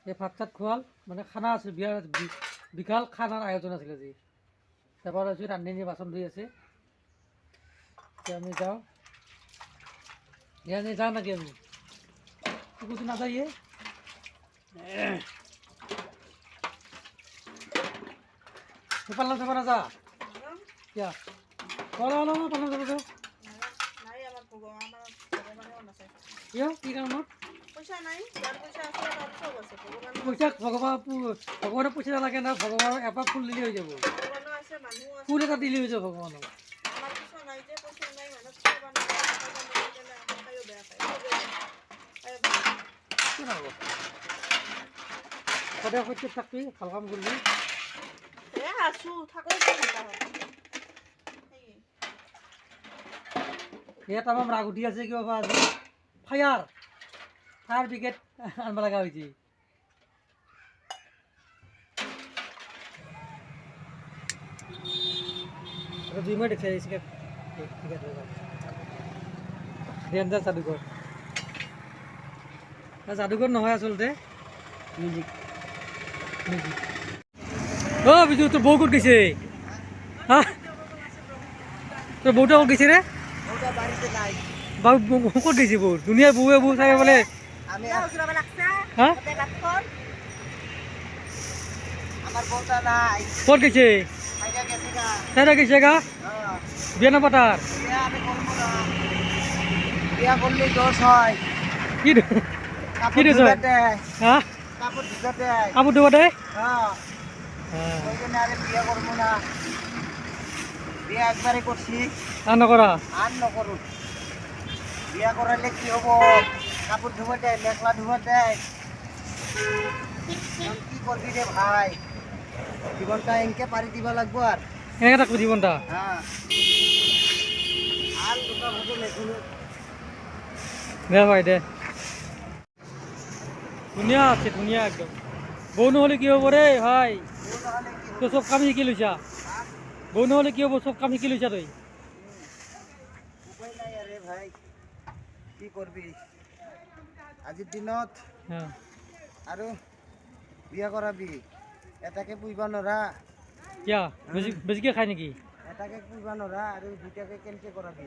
এই ভাত চাত খোৱাল মানে খানা আছিল বিয়াৰ বিশাল খানাৰ আয়োজন আছিল আজি তাৰপৰা আছোঁ ৰান্ধনি বাচন ধুই আছে এতিয়া আমি যাওঁ ইয়াতে যাওঁ নাকি আমি কুকুৰটো নাযায়ে পাল্লা যাব নাযা কিয়া পাল্লা যাব যাও কিয় কি কাৰণত পইচা ভগৱানৰ পইচা নালাগে না ভগৱানৰ এপাহ ফুল দিলে হৈ যাব ফুল এটা দিলে হৈ যাব ভগৱানক সদায় সত্যত থাকবি ভাল কাম কৰিবি ইয়াত আমাৰ ৰাগ উঠি আছে কিয় বা আজি ফায়াৰ ব্ৰিগেড আনব লগা হৈছে দুই মিনিট দেখিছে ডেঞ্জাৰ যাদুঘৰ যাদুঘৰ নহয় আচলতে মিউজিক অ' বিজু তোৰ বৌ ক'ত গৈছে হা তোৰ বৌটা ক'ত গৈছে ৰে ক'ত গৈছে বৌ ধুনীয়া বৌৱে বৌ চাই বোলে হা ক'ত গৈছে চাইডা গৈছে গা বিয়া নাপাতাৰ বিয়া করলে দোষ হয় কি কি দোষ হয় হা কাপড় ধোয়া দেয় ওই জন্য আরে বিয়া করবো না বিয়া একবারে করছি আর নকরা আর নকরু বিয়া করালে কি হবো কাপড় ধোয়া দেয় মেখলা ধোয়া দেয় কি করবি রে ভাই জীবনটা এনকে পারি দিবা লাগবো আর এনেকে থাকবো জীবনটা হ্যাঁ আর দুটা ভোগ লেখুন দে ভাই দে ধুনীয়া আছে ধুনীয়া একদম বৌ নহ'লে কি হ'ব ৰে ভাই তই চব কাম শিকি লৈছা বৌ নহ'লে কি হ'ব চব কাম শিকি লৈছা তই উপায় নাই আরে ভাই কি করবি আজির দিনত আৰু বিয়া কৰাবি এটাকে পুইবা নৰা কিয়া বেছিকৈ খাই নেকি এটাকে পুইবা নৰা আৰু দুটাকে কেনেকে কৰাবি